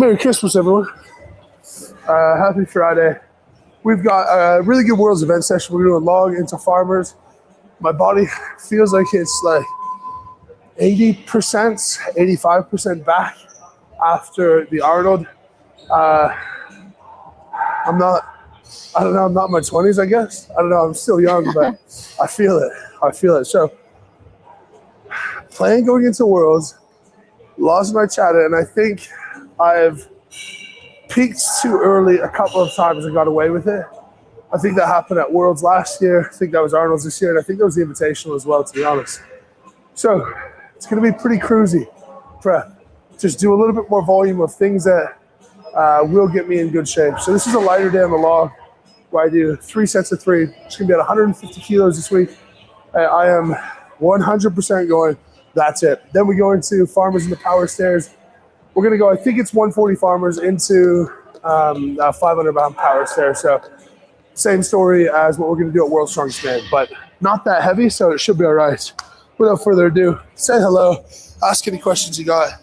Merry Christmas, everyone. Happy Friday. We've got a really good Worlds event session. We're doing log into farmers. My body feels like it's like 80%, 85% back after the Arnold. I don't know, I'm not in my 20s, I guess. I don't know, I'm still young, but I feel it. So, playing going into Worlds, lost my chatter, and I think I've peaked too early a couple of times and got away with it. I think that happened at Worlds last year. I think that was Arnolds this year, and I think that was the Invitational as well, to be honest. So it's going to be pretty cruisy prep. Just do a little bit more volume of things that will get me in good shape. So this is a lighter day on the log where I do 3 sets of 3. It's going to be at 150 kilos this week. I am 100% going. That's it. Then we go into farmers in the power stairs. We're going to go, I think it's 140 farmers into 500-pound power stair. So same story as what we're going to do at World Strongest Man, but not that heavy, so it should be all right. Without further ado, say hello, ask any questions you got.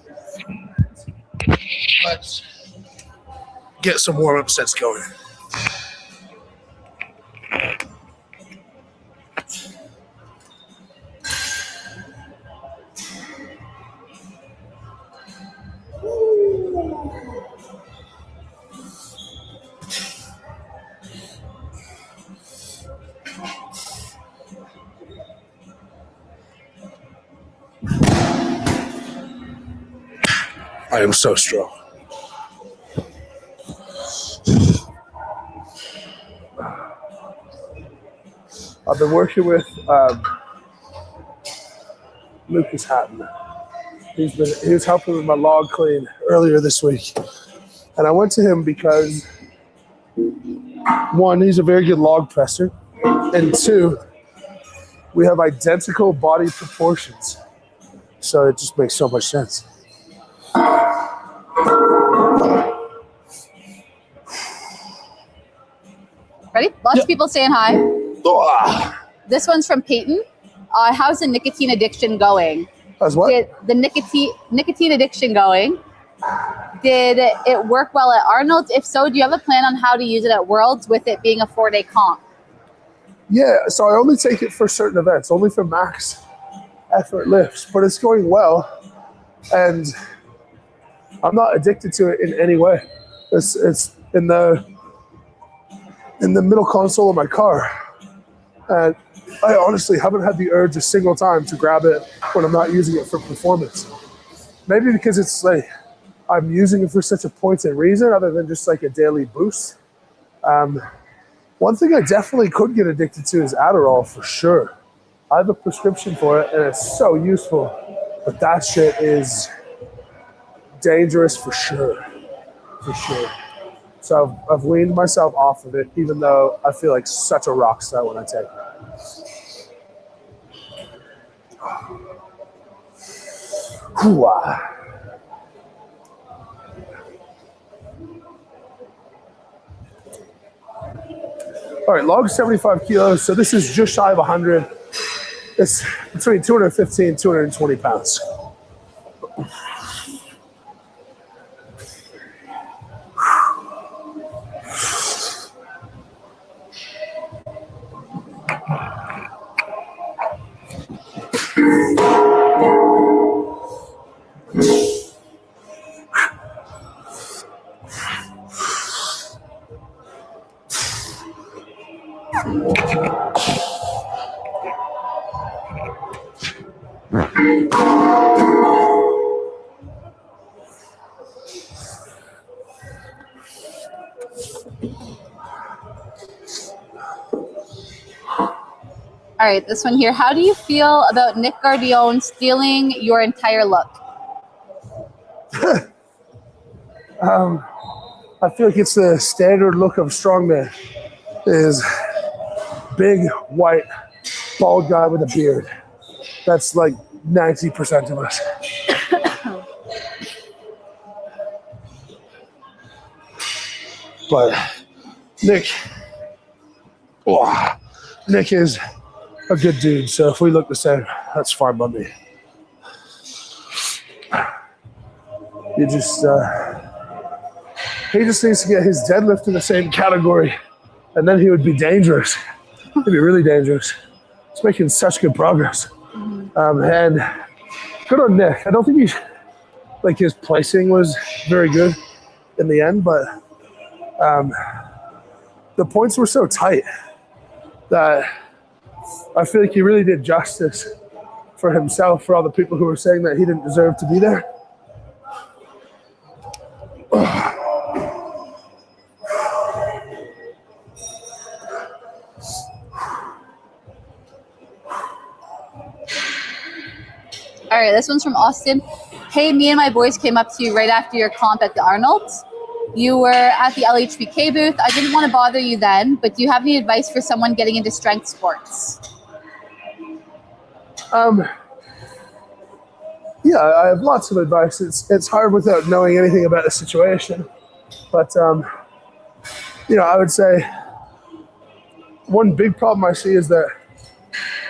Let's get some warm-up sets going. I am so strong. I've been working with Lucas Hatton. He was helping with my log clean earlier this week. And I went to him because, one, he's a very good log presser. And two, we have identical body proportions. So it just makes so much sense. Ready? Lots of people saying hi. This one's from Peyton. How's the nicotine addiction going? How's what? The nicotine addiction going? Did it work well at Arnold's? If so, do you have a plan on how to use it at Worlds with it being a 4-day comp? Yeah, so I only take it for certain events, only for max effort lifts, but it's going well. And I'm not addicted to it in any way. It's in the middle console of my car. And I honestly haven't had the urge a single time to grab it when I'm not using it for performance. Maybe because it's like I'm using it for such a pointed reason other than just like a daily boost. One thing I definitely could get addicted to is Adderall for sure. I have a prescription for it and it's so useful, but that shit is dangerous for sure, So I've weaned myself off of it, even though I feel like such a rock star when I take it. Hoo-ah. All right, log 75 kilos. So this is just shy of 100. It's between 215 and 220 pounds. All right, this one here. How do you feel about Nick Gardione stealing your entire look? I feel like it's the standard look of Strongman. Is big, white, bald guy with a beard. That's like 90% of us. But Nick is a good dude, so if we look the same, that's fine by me. You just He just needs to get his deadlift in the same category, and then he would be dangerous. He'd be really dangerous. He's making such good progress. And good on Nick. I don't think his placing was very good in the end, but the points were so tight that I feel like he really did justice for himself, for all the people who were saying that he didn't deserve to be there. All right, this one's from Austin. Hey, me and my boys came up to you right after your comp at the Arnolds. You were at the LHBK booth. I didn't want to bother you then, but do you have any advice for someone getting into strength sports? Yeah, I have lots of advice. It's hard without knowing anything about the situation. But, I would say one big problem I see is that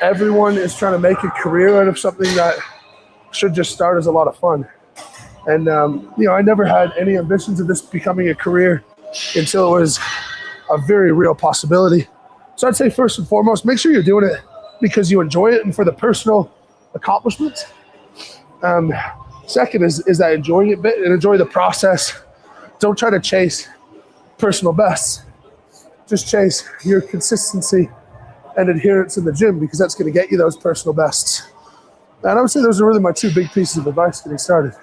everyone is trying to make a career out of something that should just start as a lot of fun. And, I never had any ambitions of this becoming a career until it was a very real possibility. So I'd say first and foremost, make sure you're doing it because you enjoy it and for the personal accomplishments. Second is that enjoying it bit and enjoy the process. Don't try to chase personal bests. Just chase your consistency and adherence in the gym because that's going to get you those personal bests. And I would say those are really my two big pieces of advice getting started.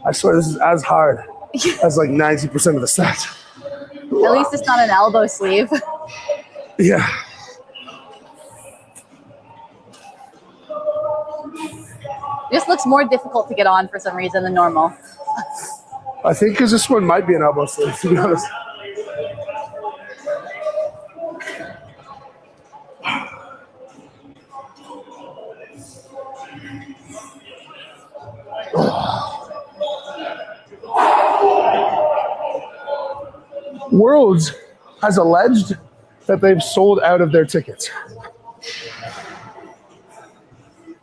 I swear this is as hard as like 90% of the set. At least it's not an elbow sleeve. Yeah. This looks more difficult to get on for some reason than normal. I think because this one might be an elbow sleeve, to be honest. Worlds has alleged that they've sold out of their tickets.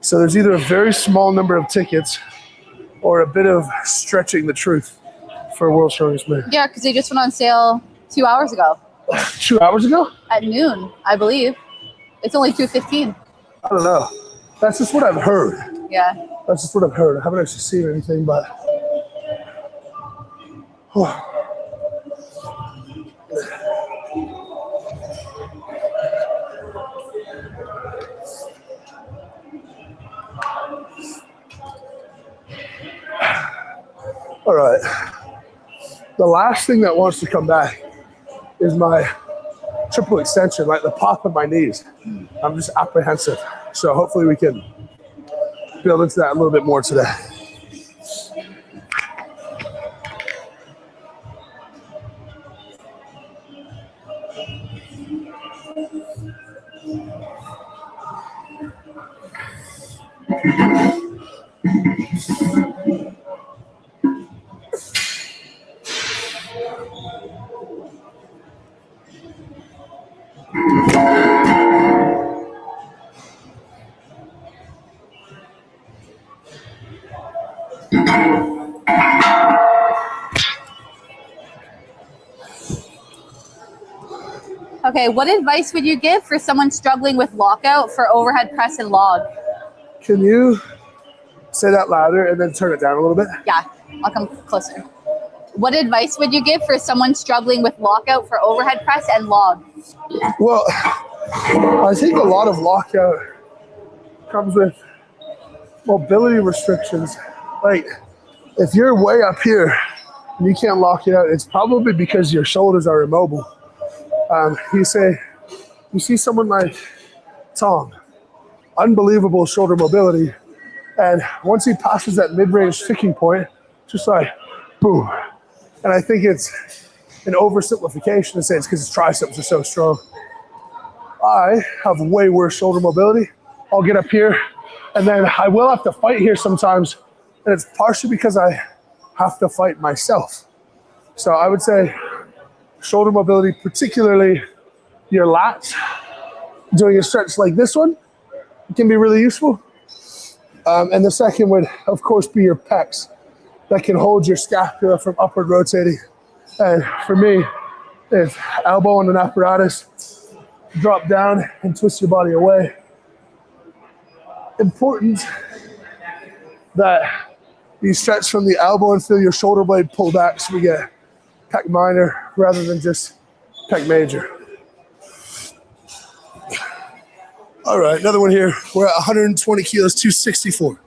So there's either a very small number of tickets or a bit of stretching the truth for World's Strongest Man. Yeah, because they just went on sale 2 hours ago. 2 hours ago? At noon, I believe. It's only 2:15. I don't know. That's just what I've heard. Yeah. That's just what I've heard. I haven't actually seen anything, but... All right. The last thing that wants to come back is my triple extension, like the pop of my knees. I'm just apprehensive. So hopefully we can build into that a little bit more today. Okay, what advice would you give for someone struggling with lockout for overhead press and log? Can you say that louder and then turn it down a little bit? Yeah, I'll come closer. What advice would you give for someone struggling with lockout for overhead press and log? Well, I think a lot of lockout comes with mobility restrictions. Like, if you're way up here and you can't lock it out, it's probably because your shoulders are immobile. You see someone like Tom, unbelievable shoulder mobility, and once he passes that mid-range sticking point, just like boom. And I think it's an oversimplification to say it's because his triceps are so strong. I have way worse shoulder mobility. I'll get up here, and then I will have to fight here sometimes, and it's partially because I have to fight myself. So I would say shoulder mobility, particularly your lats, doing a stretch like this one can be really useful. And the second would, of course, be your pecs that can hold your scapula from upward rotating. And for me, if elbow on an apparatus, drop down and twist your body away. Important that you stretch from the elbow and feel your shoulder blade pull back so we get pec minor rather than just pec major. All right, another one here. We're at 120 kilos, 264.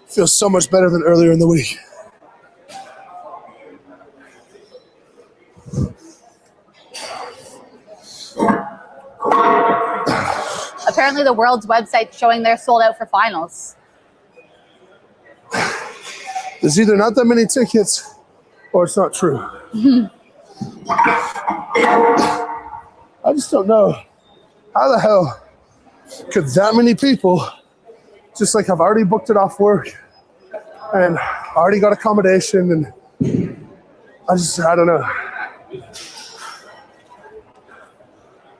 Feels so much better than earlier in the week. Apparently the world's website showing they're sold out for finals. There's either not that many tickets or it's not true. I just don't know how the hell could that many people just like have already booked it off work and already got accommodation, and I don't know.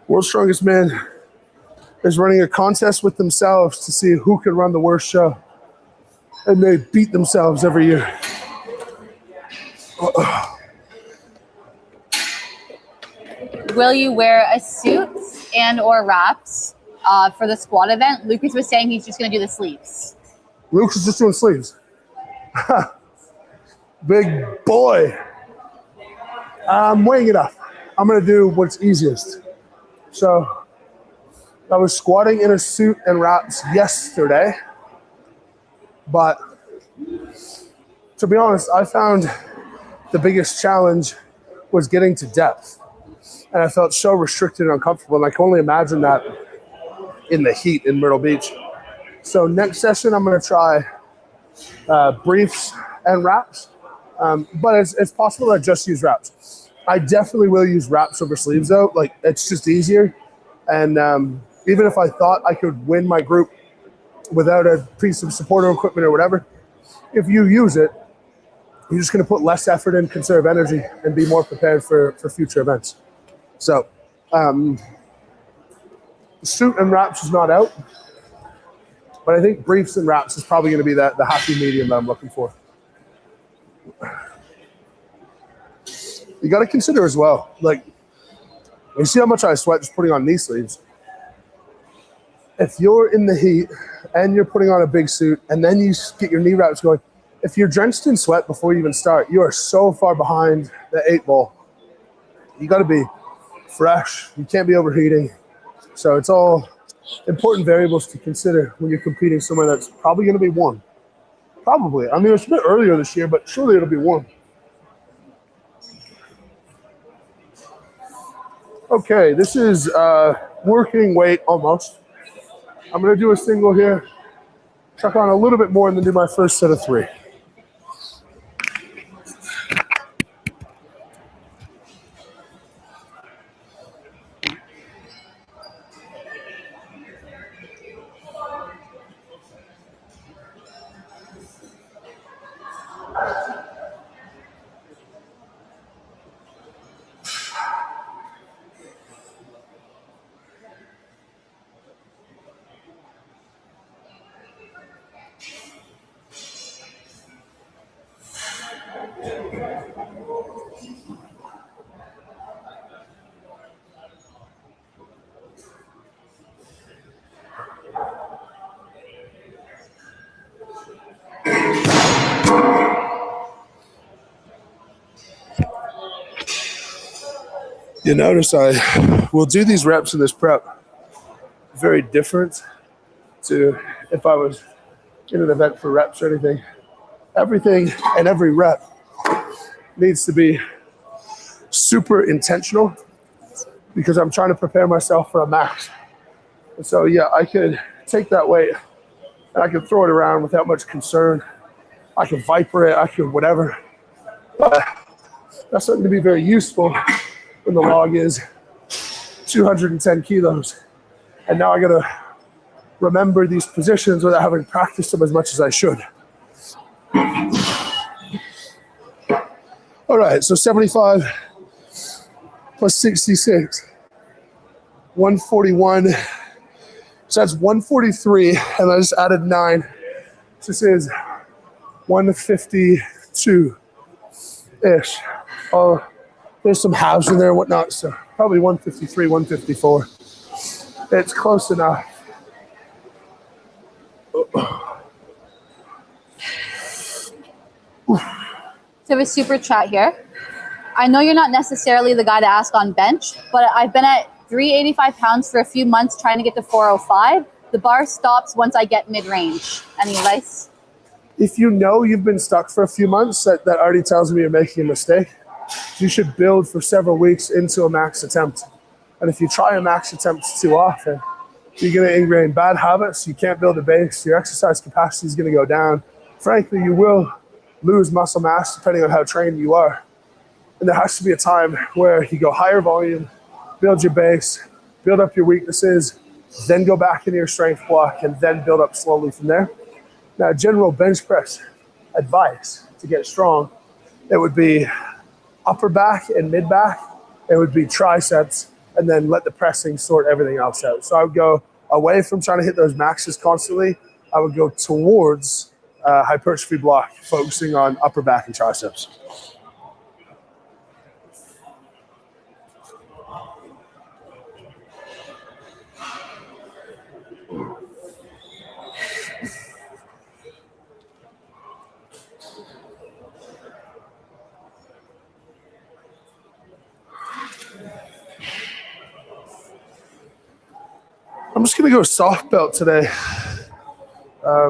World's Strongest Man is running a contest with themselves to see who can run the worst show. And they beat themselves every year. Will you wear a suit and or wraps for the squat event? Lucas was saying he's just going to do the sleeves. Lucas is just doing sleeves. Big boy. I'm weighing it up. I'm going to do what's easiest. So I was squatting in a suit and wraps yesterday. But to be honest, I found the biggest challenge was getting to depth. And I felt so restricted and uncomfortable. And I can only imagine that in the heat in Myrtle Beach. So next session, I'm going to try briefs and wraps. But it's possible that I just use wraps. I definitely will use wraps over sleeves though. Like, it's just easier. And even if I thought I could win my group without a piece of supportive equipment or whatever, if you use it, you're just going to put less effort in, conserve energy, and be more prepared for future events. So, suit and wraps is not out, but I think briefs and wraps is probably going to be the happy medium that I'm looking for. You got to consider as well, like, you see how much I sweat just putting on knee sleeves. If you're in the heat and you're putting on a big suit and then you get your knee wraps going, if you're drenched in sweat before you even start, you are so far behind the 8 ball. You got to be fresh. You can't be overheating. So it's all important variables to consider when you're competing somewhere that's probably going to be warm. Probably. I mean, it's a bit earlier this year, but surely it'll be warm. Okay, this is working weight almost. I'm going to do a single here, chuck on a little bit more, and then do my first set of 3. You notice I will do these reps in this prep very different to if I was in an event for reps or anything. Everything and every rep needs to be super intentional because I'm trying to prepare myself for a max. And so, yeah, I could take that weight and I could throw it around without much concern. I could viper it, I could whatever. But that's something to be very useful when the log is 210 kilos. And now I gotta remember these positions without having practiced them as much as I should. All right, so 75 plus 66, 141. So that's 143, and I just added 9. So this is 152-ish. Oh, there's some halves in there and whatnot, so probably 153, 154. It's close enough. So we have a super chat here. I know you're not necessarily the guy to ask on bench, but I've been at 385 pounds for a few months trying to get to 405. The bar stops once I get mid-range. Any advice? If you know you've been stuck for a few months, that already tells me you're making a mistake. You should build for several weeks into a max attempt. And if you try a max attempt too often, you're going to ingrain bad habits. You can't build a base. Your exercise capacity is going to go down. Frankly, you will lose muscle mass depending on how trained you are. And there has to be a time where you go higher volume, build your base, build up your weaknesses, then go back into your strength block, and then build up slowly from there. Now, general bench press advice to get strong, it would be upper back and mid back. It would be triceps, and then let the pressing sort everything else out. So I would go away from trying to hit those maxes constantly. I would go towards hypertrophy block, focusing on upper back and triceps. I'm just gonna go soft belt today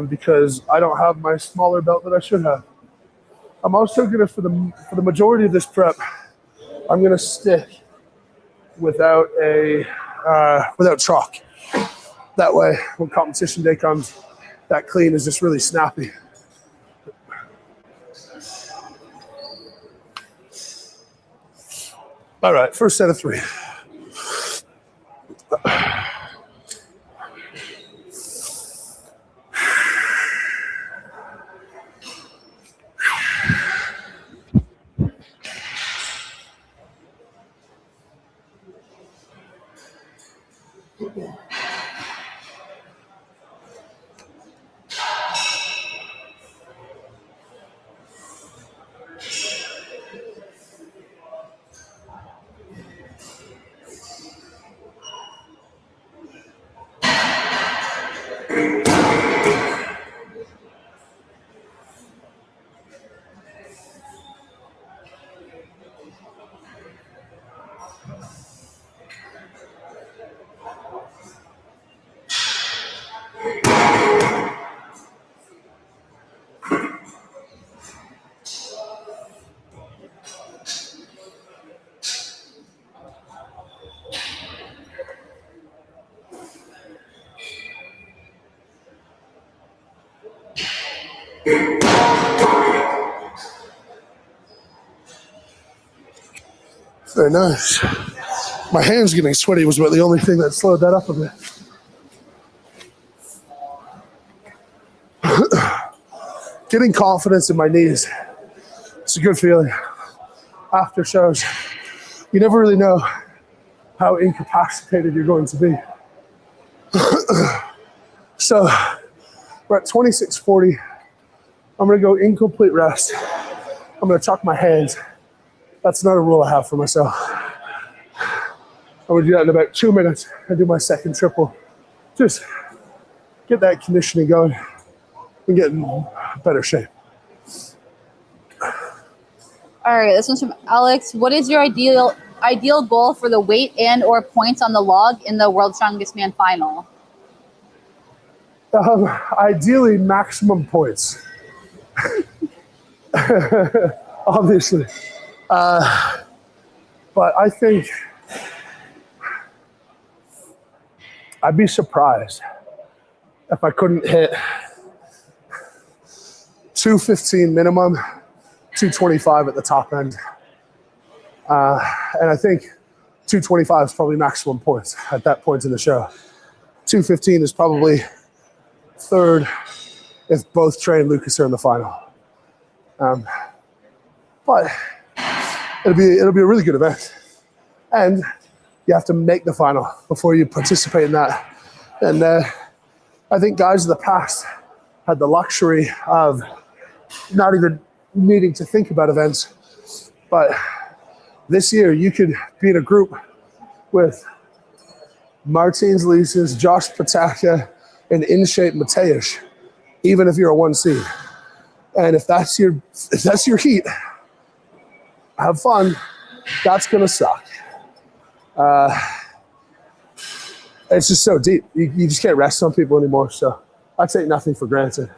because I don't have my smaller belt that I should have. I'm also gonna, for the majority of this prep, I'm gonna stick without chalk. That way, when competition day comes, that clean is just really snappy. All right, first set of 3. Very nice. My hands getting sweaty was about the only thing that slowed that up a bit. Getting confidence in my knees. It's a good feeling. After shows, you never really know how incapacitated you're going to be. So we're at 26:40. I'm gonna go incomplete rest. I'm gonna chuck my hands. That's not a rule I have for myself. I'm gonna do that in about 2 minutes and do my second triple. Just get that conditioning going and get in better shape. All right, this one's from Alex. What is your ideal ideal goal for the weight and or points on the log in the World's Strongest Man final? Ideally, maximum points. Obviously. But I think I'd be surprised if I couldn't hit 215 minimum, 225 at the top end. And I think 225 is probably maximum points at that point in the show. 215 is probably third if both Trey and Lucas are in the final. But it'll be a really good event. And you have to make the final before you participate in that. And I think guys of the past had the luxury of not even needing to think about events. But this year, you could be in a group with Martins Lises, Josh Pataka, and In Shape Mateusz, even if you're a 1 seed. And if that's your heat, have fun. That's gonna suck. It's just so deep. You just can't rest on people anymore. So I take nothing for granted,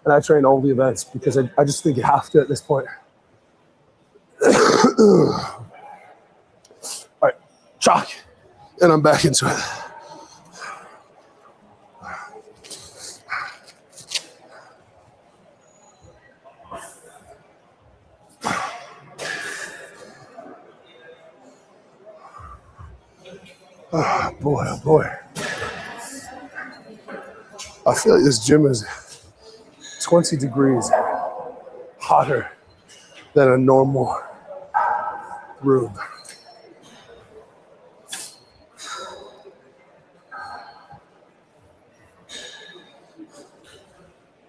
and I train all the events because I just think you have to at this point. All right, chalk, and I'm back into it. Oh boy, oh boy. I feel like this gym is 20 degrees hotter than a normal room.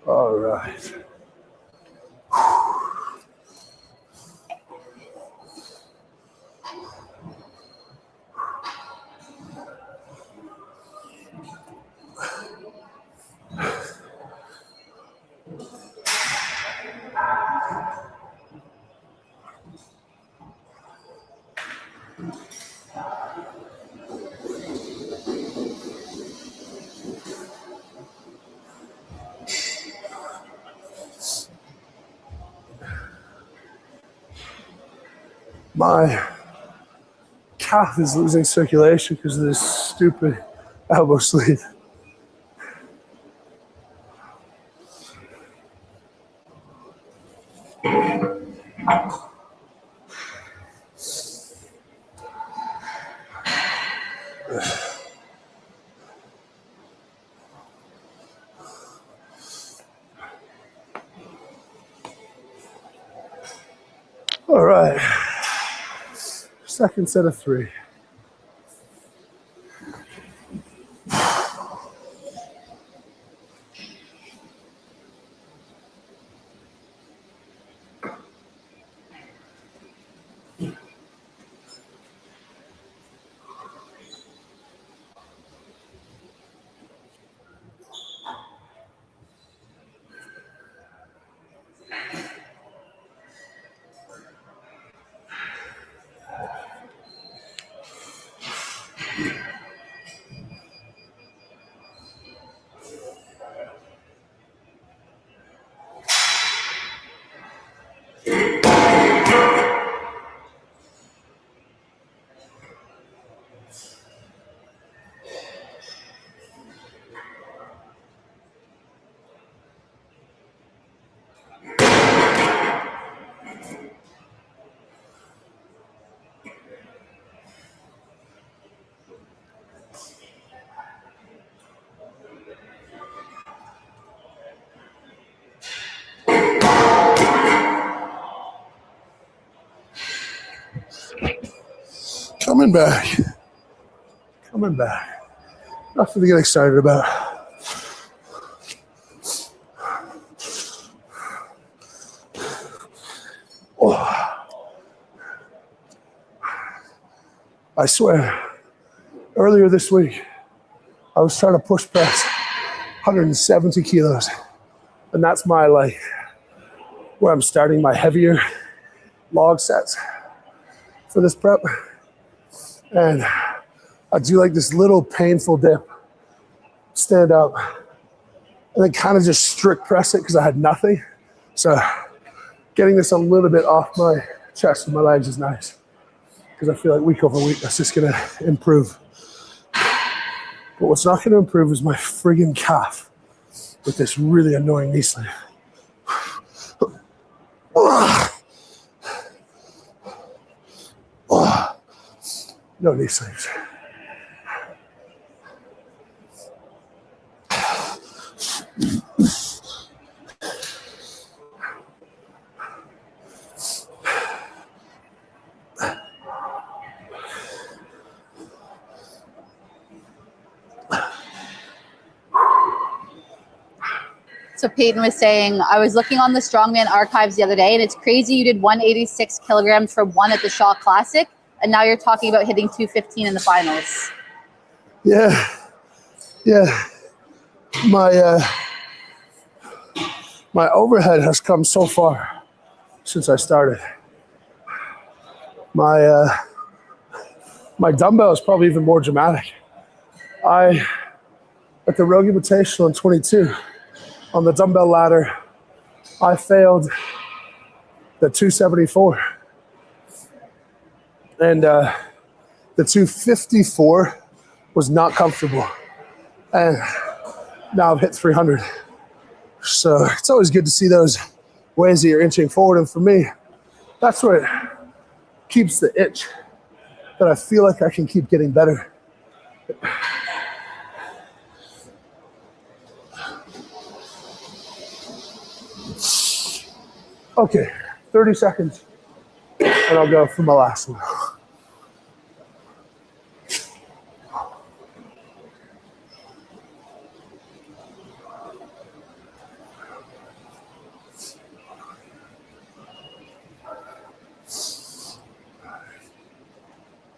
All right. My calf is losing circulation because of this stupid elbow sleeve. All right. Second set of 3. Coming back. Nothing to get excited about. Oh. I swear, earlier this week, I was trying to push press 170 kilos. And that's my, where I'm starting my heavier log sets for this prep. And I do like this little painful dip, stand up, and then kind of just strict press it because I had nothing. So getting this a little bit off my chest and my legs is nice because I feel like week over week that's just gonna improve. But what's not gonna improve is my friggin' calf with this really annoying knee sleeve. No knee sleeves. So Peyton was saying, I was looking on the Strongman archives the other day, and it's crazy you did 186 kilograms for one at the Shaw Classic, and now you're talking about hitting 215 in the finals. Yeah. My overhead has come so far since I started. My dumbbell is probably even more dramatic. At the Rogue Invitational in 22, on the dumbbell ladder, I failed the 274. And the 254 was not comfortable. And now I've hit 300. So it's always good to see those ways that you're inching forward. And for me, that's what keeps the itch, that I feel like I can keep getting better. Okay, 30 seconds, and I'll go for my last one.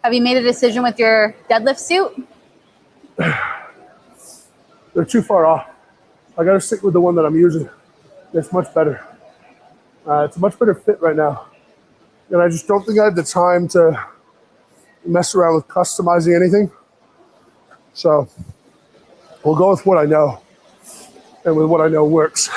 Have you made a decision with your deadlift suit? They're too far off. I gotta stick with the one that I'm using. It's much better. It's a much better fit right now. And I just don't think I have the time to mess around with customizing anything. So we'll go with what I know, and with what I know works.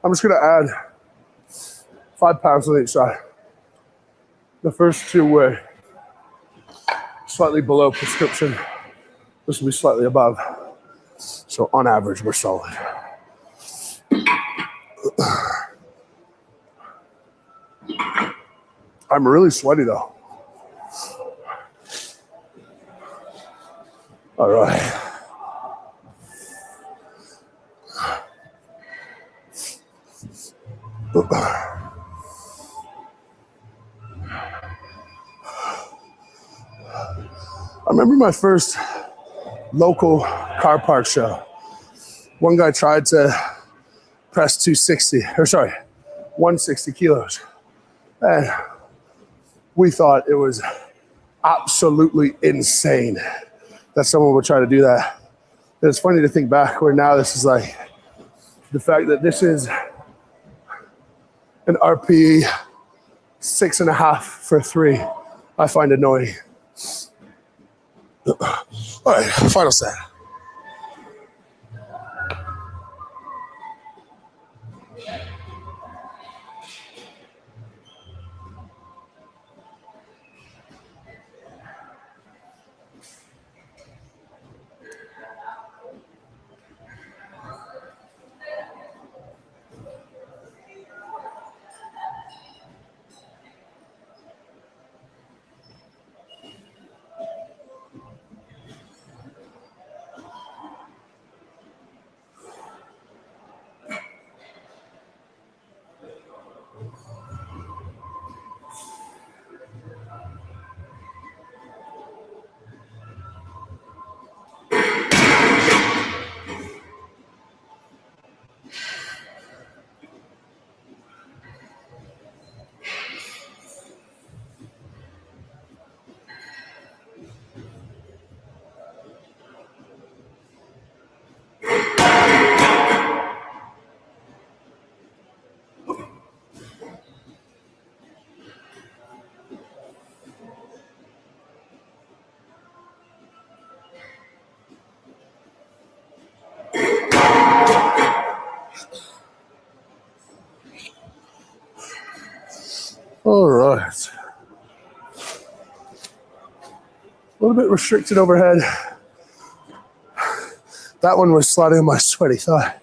I'm just gonna add 5 pounds on each side. The first two were slightly below prescription. This will be slightly above. So on average, we're solid. I'm really sweaty though. All right. I remember my first local car park show. One guy tried to press 160 kilos. And we thought it was absolutely insane that someone would try to do that. And it's funny to think back where now this is like the fact that this is an RPE 6.5 for 3, I find annoying. All right, final set. little bit restricted overhead. That one was sliding on my sweaty thigh,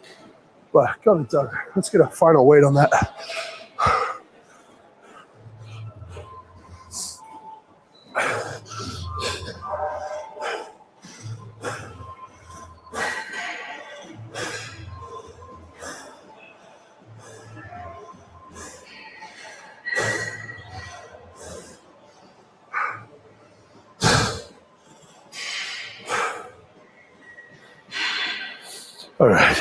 but got it done. Let's get a final weight on that. All right,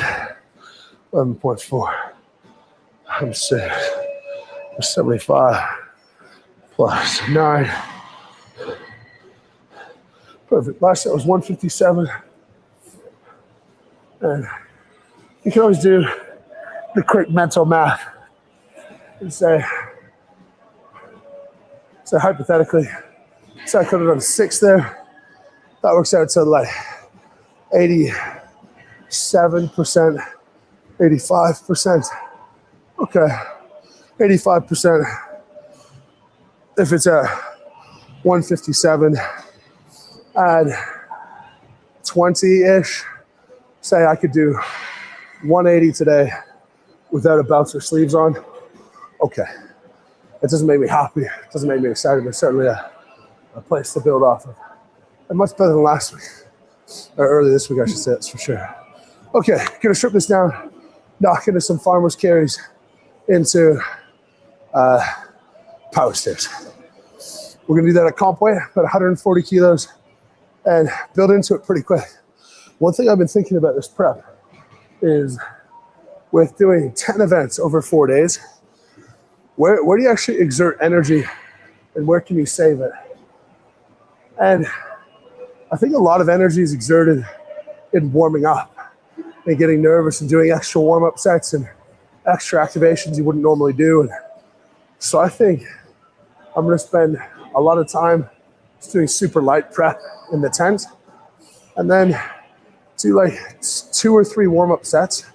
11.4. I'm 6. 75 plus 9. Perfect. Last set was 157. And you can always do the quick mental math and say hypothetically, so I could have done 6 there. That works out to like 87%, 85%. Okay, 85%. If it's at 157, add 20-ish. Say I could do 180 today without a belt or sleeves on. Okay. It doesn't make me happy. It doesn't make me excited, but certainly a place to build off of. And much better than last week. Or early this week, I should say, that's for sure. Okay, gonna strip this down, knock into some farmer's carries into power stairs. We're gonna do that at comp weight, about 140 kilos, and build into it pretty quick. One thing I've been thinking about this prep is with doing 10 events over 4 days, where do you actually exert energy and where can you save it? And I think a lot of energy is exerted in warming up and getting nervous and doing extra warm-up sets and extra activations you wouldn't normally do. And so I think I'm gonna spend a lot of time just doing super light prep in the tent and then do like 2 or 3 warm-up sets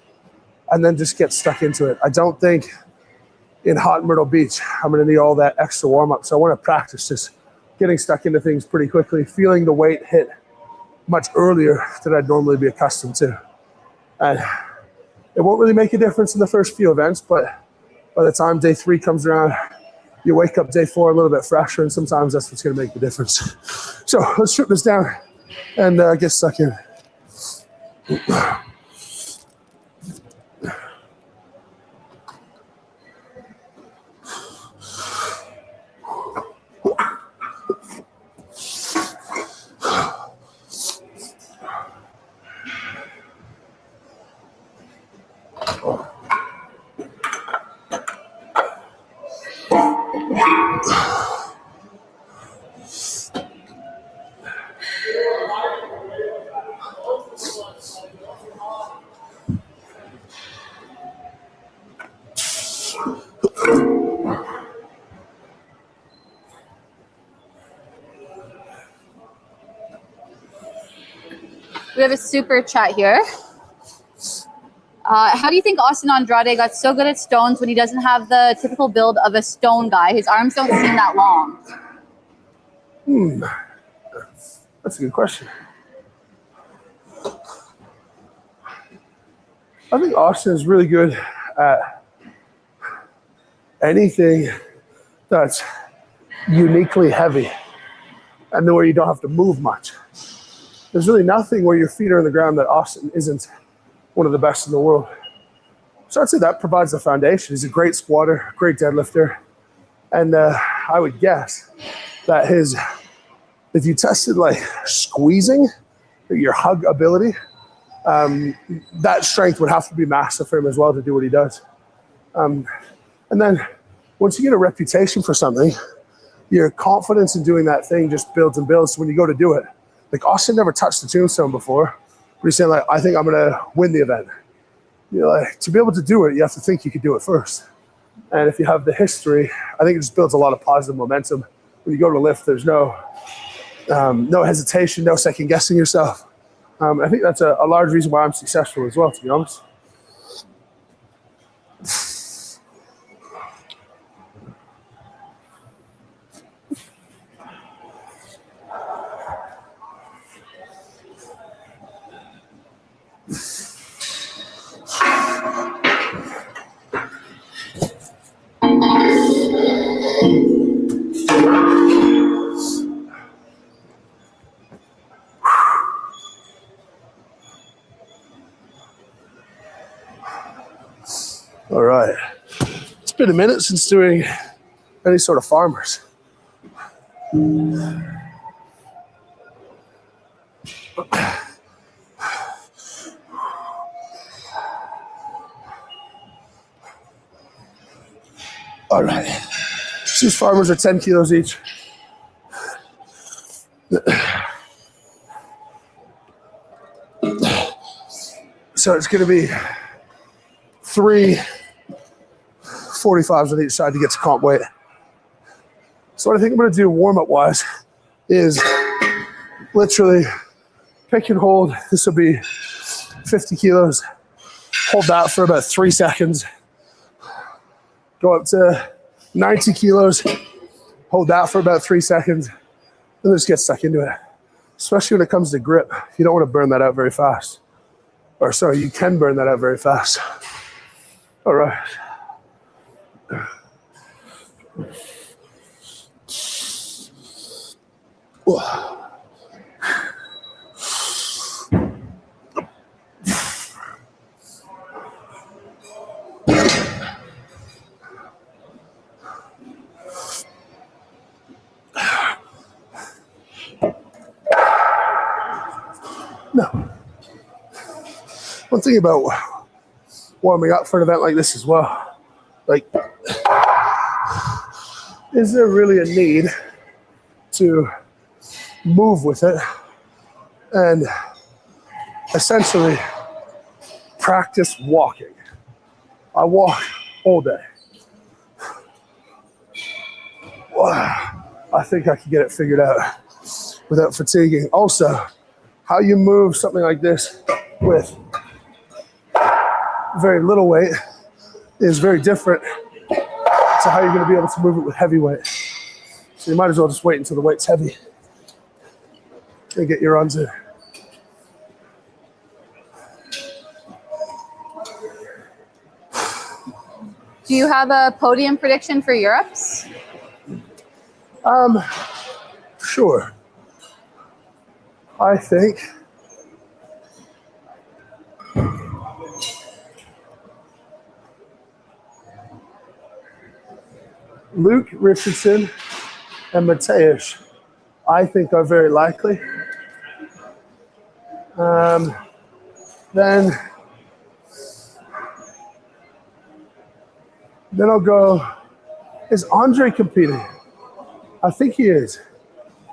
and then just get stuck into it. I don't think in hot Myrtle Beach, I'm gonna need all that extra warm-up. So I wanna practice just getting stuck into things pretty quickly, feeling the weight hit much earlier than I'd normally be accustomed to. And it won't really make a difference in the first few events, but by the time day 3 comes around, you wake up day 4 a little bit fresher, and sometimes that's what's gonna make the difference. So let's strip this down and get stuck in. We have a super chat here. How do you think Austin Andrade got so good at stones when he doesn't have the typical build of a stone guy? His arms don't seem that long. That's a good question. I think Austin is really good at anything that's uniquely heavy and where you don't have to move much. There's really nothing where your feet are on the ground that Austin isn't one of the best in the world. So I'd say that provides the foundation. He's a great squatter, great deadlifter. And I would guess that if you tested like squeezing, your hug ability, that strength would have to be massive for him as well to do what he does. And then once you get a reputation for something, your confidence in doing that thing just builds and builds. So when you go to do it, like Austin never touched the tombstone before, but he's saying like, I think I'm gonna win the event. You know, like, to be able to do it, you have to think you could do it first. And if you have the history, I think it just builds a lot of positive momentum. When you go to lift, there's no hesitation, no second guessing yourself. I think that's a large reason why I'm successful as well, to be honest. All right. It's been a minute since doing any sort of farmers. All right. These farmers are 10 kilos each. So it's going to be 3 45s on each side to get to comp weight. So what I think I'm going to do warm-up wise is literally pick and hold. This will be 50 kilos. Hold that for about 3 seconds. Go up to 90 kilos. Hold that for about 3 seconds. And just get stuck into it. Especially when it comes to grip. You don't want to burn that out very fast. Or sorry, you can burn that out very fast. All right. No. One thing about warming up for an event like this as well, like, is there really a need to move with it and essentially practice walking? I walk all day. I think I can get it figured out without fatiguing. Also, how you move something like this with very little weight is very different to how you're going to be able to move it with heavy weight. So you might as well just wait until the weight's heavy and get your runs in. Do you have a podium prediction for Europe's? Sure. I think Luke Richardson and Mateusz, I think, are very likely. Then I'll go, is Andre competing? I think he is.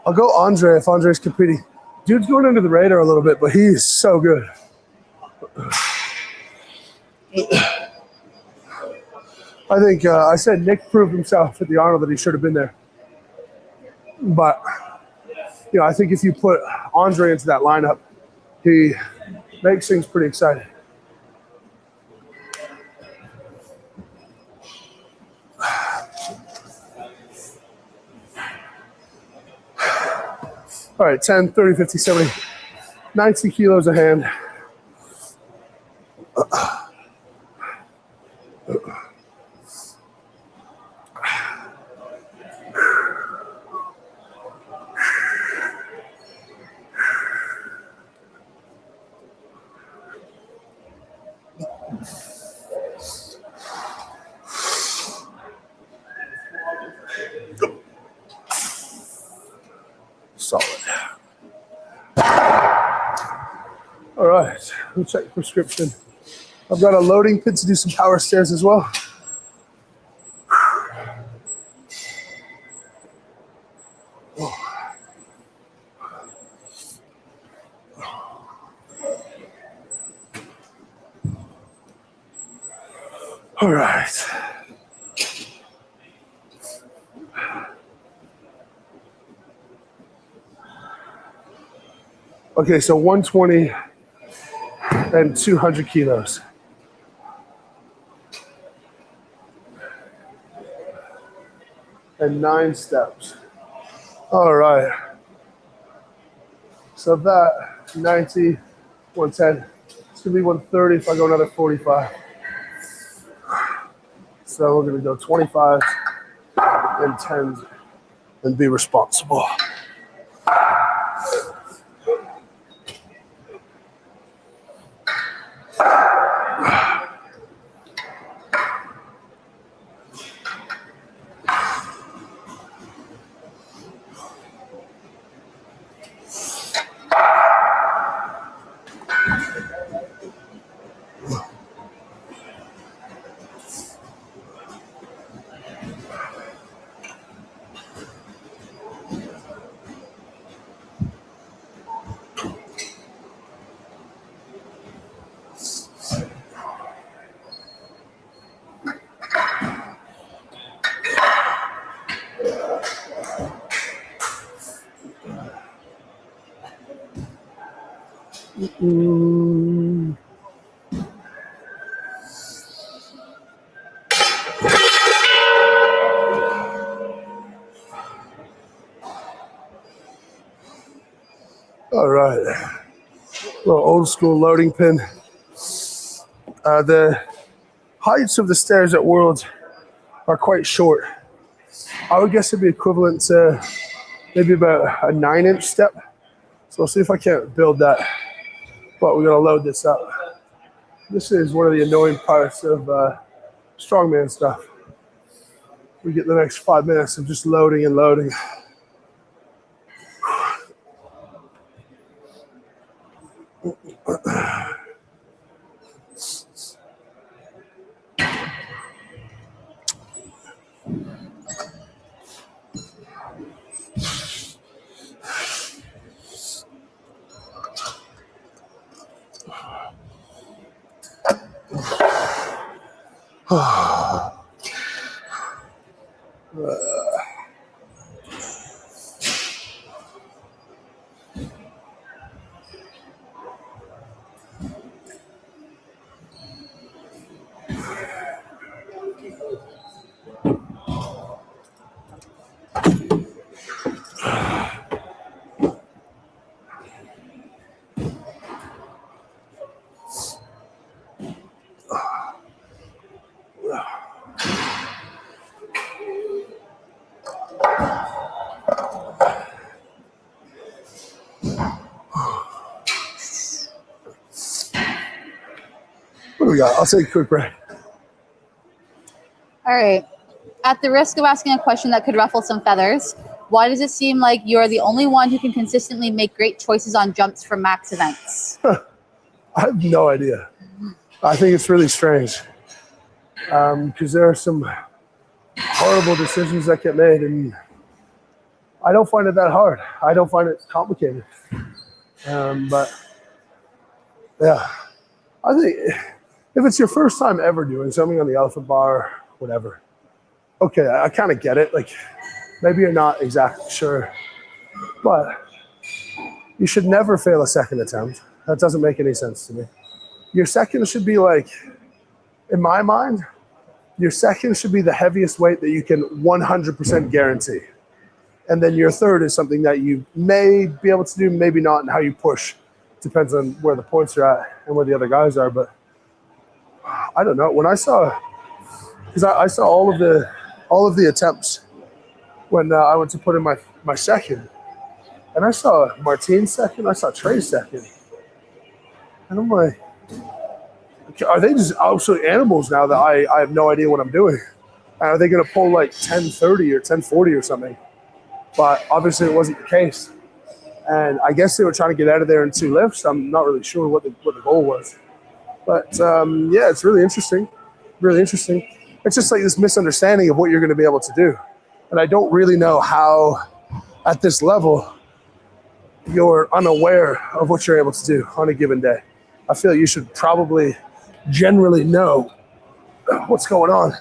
I'll go Andre if Andre's competing. Dude's going under the radar a little bit, but he is so good. I think I said Nick proved himself at the Arnold that he should have been there. But, you know, I think if you put Andre into that lineup, he makes things pretty exciting. All right, 10, 30, 50, 70, 90 kilos a hand. Solid. All right, we'll check the prescription. I've got a loading pin to do some power stairs as well. All right. Okay, so 120 and 200 kilos. And 9 steps. All right. So that 90, 110. It's gonna be 130 if I go another 45. So we're gonna go 25 and 10 and be responsible. All right, little old school loading pin. The heights of the stairs at Worlds are quite short. I would guess it'd be equivalent to maybe about a 9-inch step. So I'll see if I can't build that. But we're gonna load this up. This is one of the annoying parts of strongman stuff. We get the next 5 minutes of just loading and loading. What do we got? I'll take a quick break. All right. At the risk of asking a question that could ruffle some feathers, why does it seem like you're the only one who can consistently make great choices on jumps for max events? I have no idea. I think it's really strange because there are some horrible decisions that get made, and I don't find it that hard. I don't find it complicated. But yeah, I think if it's your first time ever doing something on the elephant bar, whatever, okay, I kind of get it. Like maybe you're not exactly sure, but you should never fail a second attempt. That doesn't make any sense to me. Your second should be like, in my mind, your second should be the heaviest weight that you can 100% guarantee. And then your third is something that you may be able to do, maybe not, and how you push. Depends on where the points are at and where the other guys are. But I don't know. When I saw, because I saw all of the attempts when I went to put in my second, and I saw Martine's second, I saw Trey's second, and I'm like, are they just absolute animals now that I have no idea what I'm doing? And are they going to pull like 1030 or 1040 or something? But obviously it wasn't the case. And I guess they were trying to get out of there in 2 lifts. I'm not really sure what the goal was. But yeah, it's really interesting. Really interesting. It's just like this misunderstanding of what you're going to be able to do. And I don't really know how, at this level, you're unaware of what you're able to do on a given day. I feel you should probably generally know what's going on.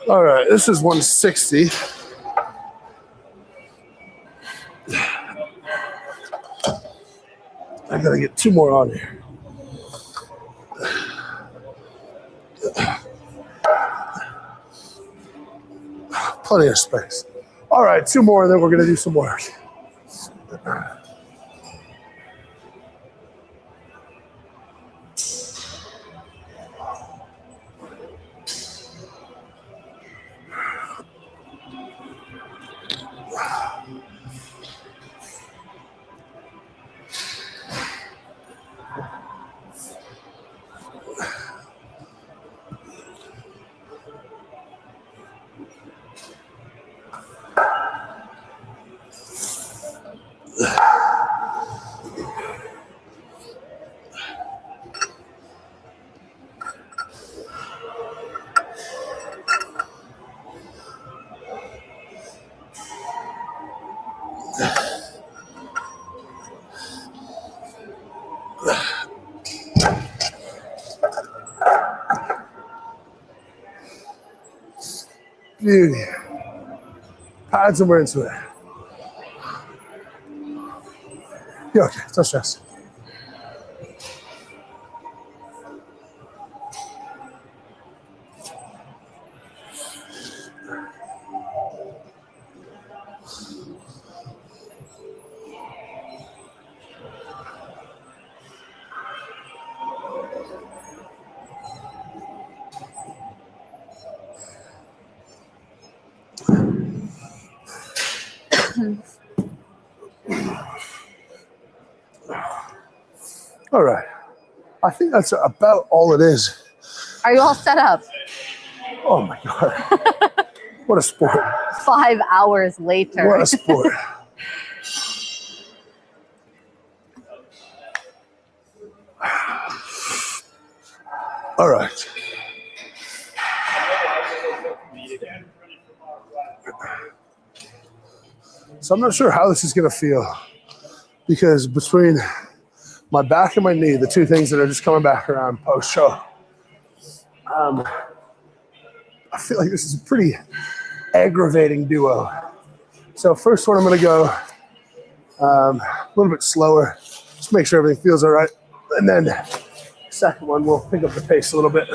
All right, this is 160. I gotta get 2 more on here. Plenty of space. All right, 2 more, and then we're gonna do some work. Beauty. Pads and we're into it. Yeah, okay, no stress. All right. I think that's about all it is. Are you all set up? Oh my God. What a sport. 5 hours later. What a sport. All right. So I'm not sure how this is going to feel because between my back and my knee, the two things that are just coming back around post-show, I feel like this is a pretty aggravating duo. So first one, I'm going to go a little bit slower, just make sure everything feels all right. And then second one, we'll pick up the pace a little bit.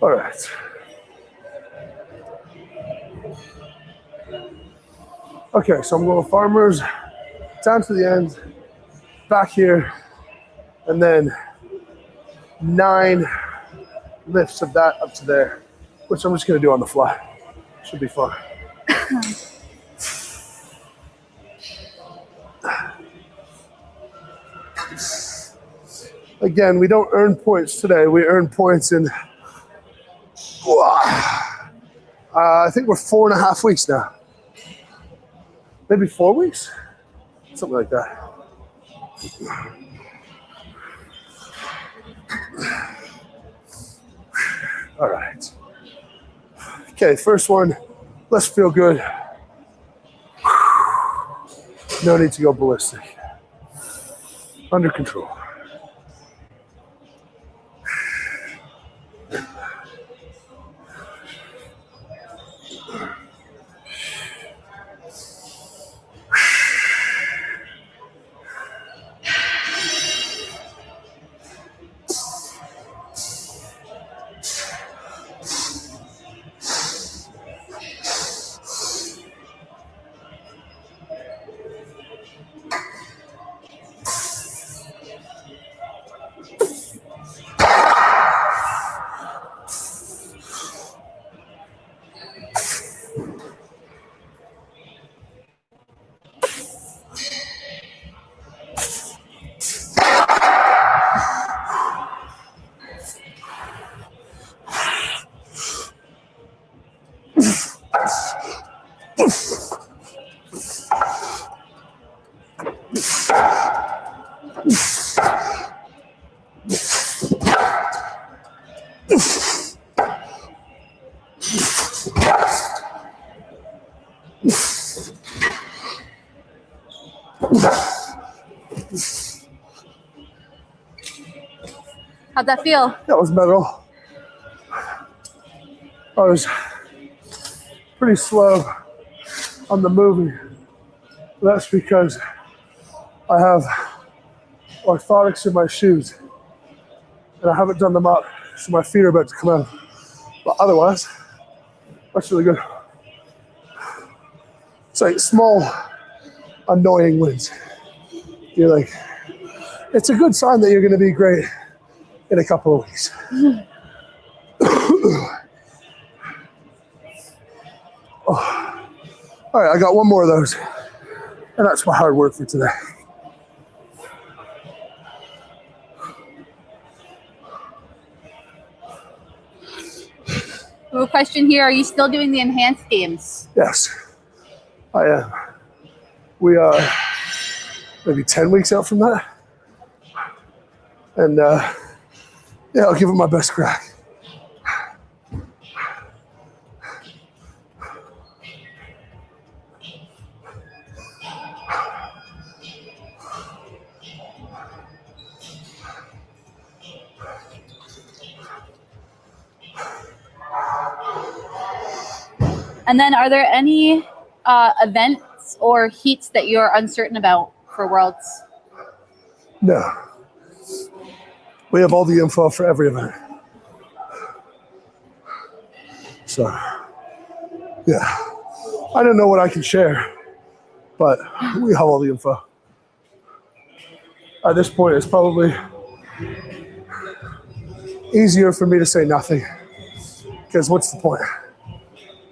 All right. Okay, so I'm going farmers down to the end, back here, and then 9 lifts of that up to there, which I'm just going to do on the fly. Should be fun. Again, we don't earn points today. We earn points in, I think we're 4.5 weeks now. Maybe 4 weeks? Something like that. All right. Okay, first one. Let's feel good. No need to go ballistic. Under control. How'd that feel? That was metal. I was pretty slow on the moving. That's because I have orthotics in my shoes and I haven't done them up, so my feet are about to come out. But otherwise, that's really good. It's like small, annoying wins. You're like, it's a good sign that you're going to be great in a couple of weeks. All right, I got one more of those. And that's my hard work for today. A question here, are you still doing the enhanced games? Yes, I am. We are maybe 10 weeks out from that. And yeah, I'll give it my best crack. And then are there any events or heats that you're uncertain about for Worlds? No. We have all the info for every event. So, yeah. I don't know what I can share, but we have all the info. At this point, it's probably easier for me to say nothing, because what's the point?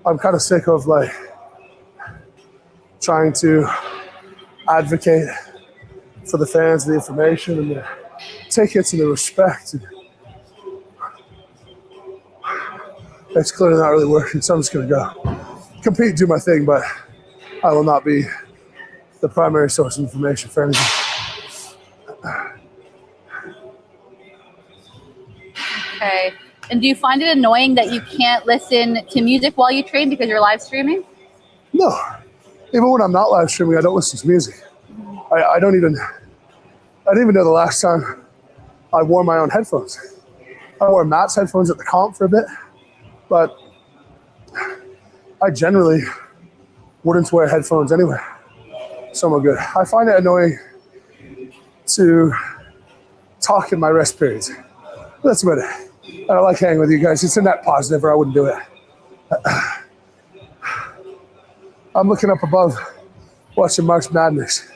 I'm kind of sick of like trying to advocate for the fans, the information, and the tickets and the respect. And it's clearly not really working, so I'm just going to go compete, do my thing, but I will not be the primary source of information for anything. Okay. And do you find it annoying that you can't listen to music while you train because you're live streaming? No. Even when I'm not live streaming, I don't listen to music. I don't even know the last time I wore my own headphones. I wore Matt's headphones at the comp for a bit, but I generally wouldn't wear headphones anyway. So I'm good. I find it annoying to talk in my rest periods. That's about it. I don't like hanging with you guys. It's a net positive or I wouldn't do it. I'm looking up above, watching March Madness.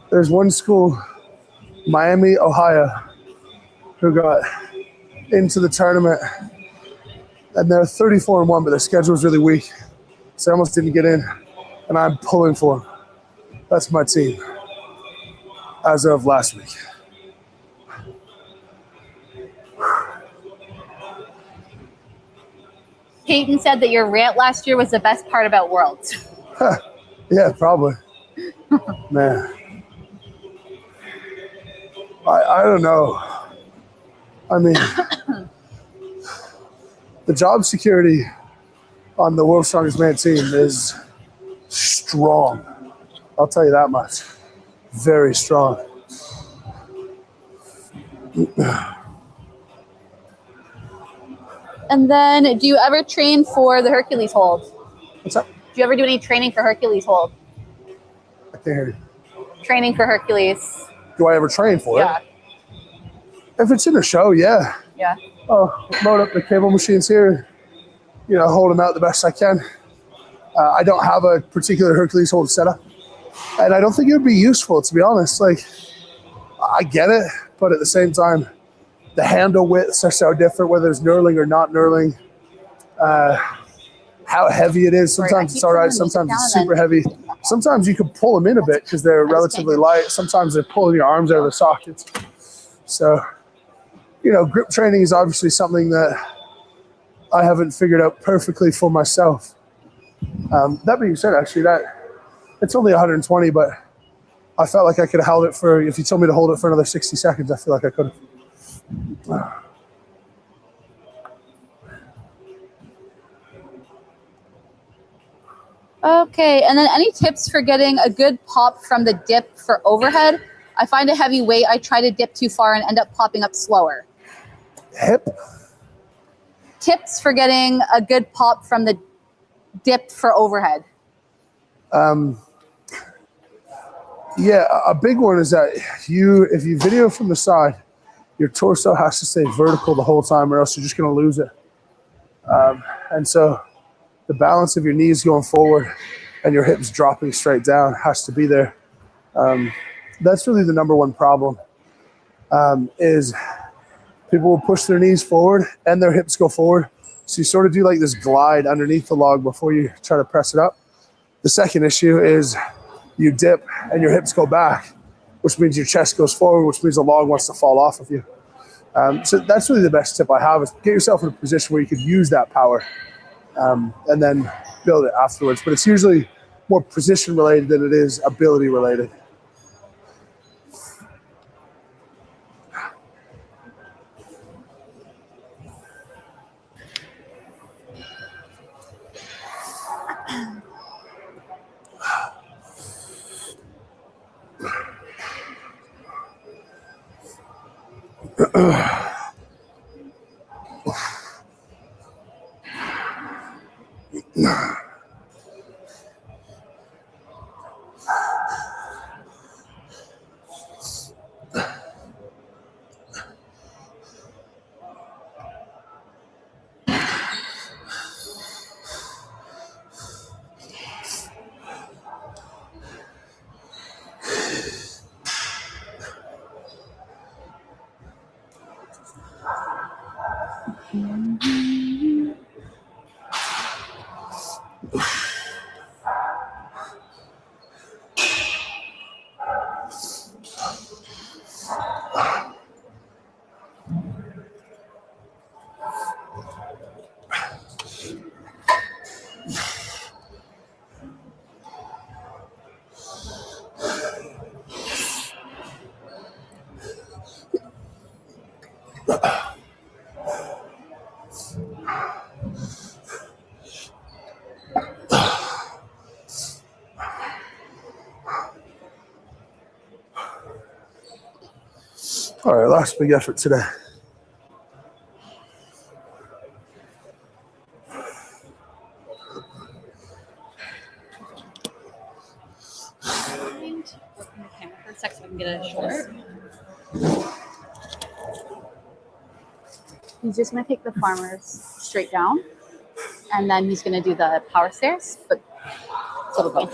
There's one school, Miami, Ohio, who got into the tournament, and they're 34-1, but their schedule was really weak, so they almost didn't get in, and I'm pulling for them. That's my team as of last week. Peyton said that your rant last year was the best part about Worlds. Yeah, probably. Man. I don't know. I mean, the job security on the World's Strongest Man team is strong. I'll tell you that much. Very strong. And then, do you ever train for the Hercules hold? What's up? Do you ever do any training for Hercules hold? I can't hear you. Training for Hercules. Do I ever train for Yeah. it? If it's in a show, yeah. Yeah. Oh, load up the cable machines here. You know, hold them out the best I can. I don't have a particular Hercules hold setup. And I don't think it would be useful, to be honest. Like, I get it, but at the same time, the handle widths are so different, whether it's knurling or not knurling. How heavy it is. Sometimes it's all right. Sometimes it's super heavy. Sometimes you can pull them in a bit because they're relatively light. Sometimes they're pulling your arms out of the sockets. So, you know, grip training is obviously something that I haven't figured out perfectly for myself. That being said, actually, it's only 120, but I felt like I could have held it for, if you told me to hold it for another 60 seconds, I feel like I could have. Okay, and then any tips for getting a good pop from the dip for overhead? I find a heavy weight, I try to dip too far and end up popping up slower. Hip? Tips for getting a good pop from the dip for overhead? Yeah, a big one is that if you video from the side, your torso has to stay vertical the whole time or else you're just going to lose it. And so the balance of your knees going forward and your hips dropping straight down has to be there. That's really the number one problem, is people will push their knees forward and their hips go forward, So you sort of do like this glide underneath the log before you try to press it up. The second issue is you dip and your hips go back, which means your chest goes forward, which means the log wants to fall off of you. So that's really the best tip I have, is get yourself in a position where you could use that power and then build it afterwards. But it's usually more position related than it is ability related. All right, last big effort today. For a sec so I can get a short. He's just going to take the farmers straight down, and then he's going to do the power stairs, but it's a little bit.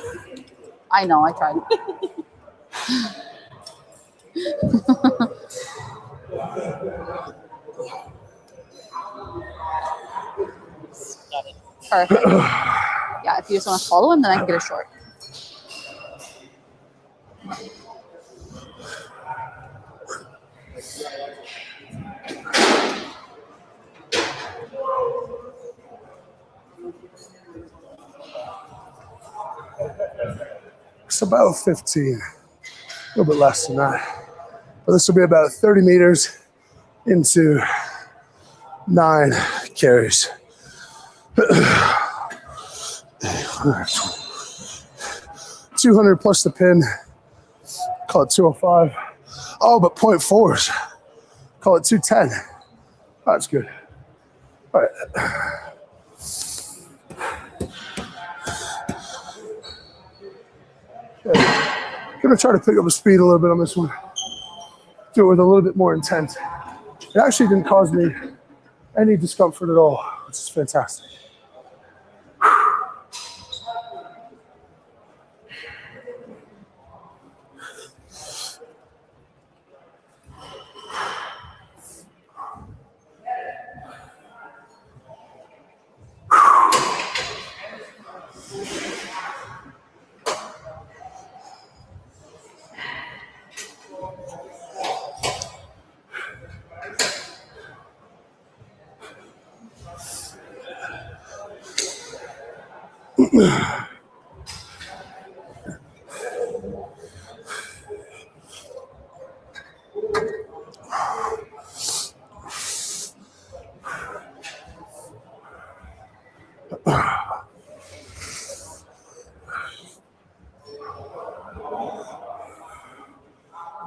I know, I tried. Perfect. Yeah, if you just want to follow him, then I can get a short. It's about 15, a little bit less than that. But this will be about 30 meters into 9 carries. 200 plus the pin, call it 205. Oh, but 0.4s, call it 210. That's good. All right. Okay. Gonna try to pick up the speed a little bit on this one. Do it with a little bit more intent. It actually didn't cause me any discomfort at all, which is fantastic.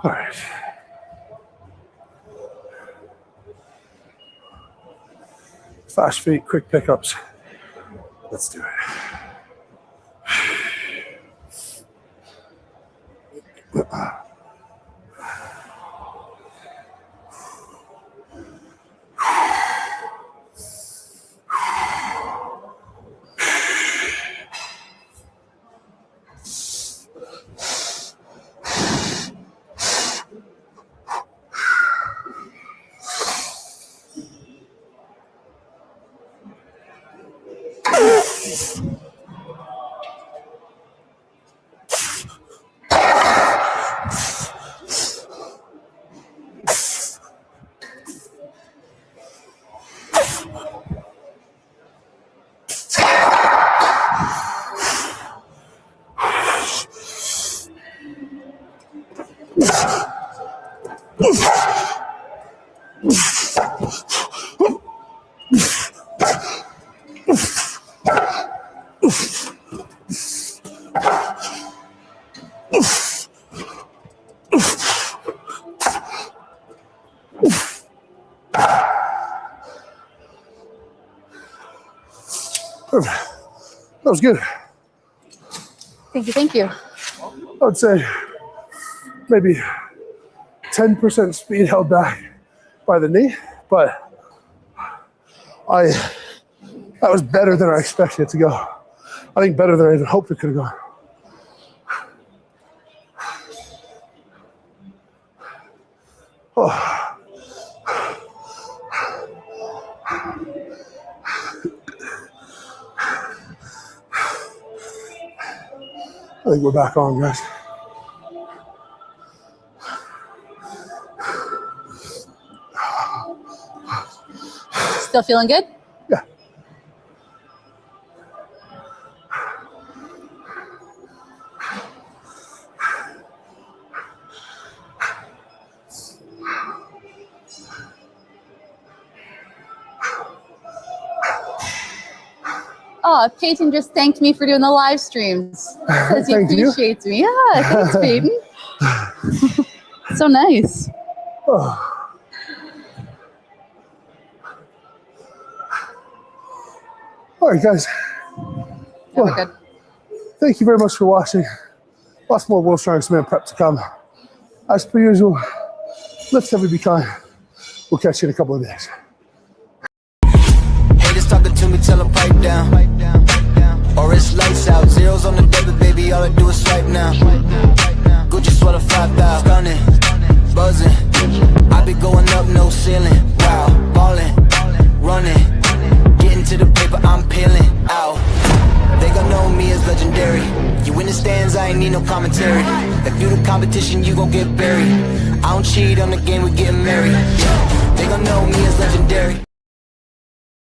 All right. Fast feet, quick pickups. Let's do it. Perfect. That was good. Thank you, thank you. I would say maybe 10% speed held back by the knee, but that was better than I expected it to go. I think better than I even hoped it could have gone. Oh. I think we're back on, guys. Still feeling good? Yeah. Oh, Peyton just thanked me for doing the live streams. Says he Thank you. appreciates me. Yeah, thanks, Peyton. So nice. Oh. All right, guys. Yeah, Well, we're good. thank you very much for watching. Lots more World's Strongest Man prep to come. As per usual, lift heavy, be kind. We'll catch you in a couple of days. Haters talking to me, tell them pipe down. Or it's lights out, zeros on the debit, baby, all I do is swipe now. Gucci sweater 5,000, stunning, buzzing. I be going up, no ceiling. Wow, ballin', running, getting to the paper, I'm peeling out. They gon' know me as legendary. You in the stands, I ain't need no commentary. If you the competition, you gon' get buried. I don't cheat on the game, we getting married. They gon' know me as legendary.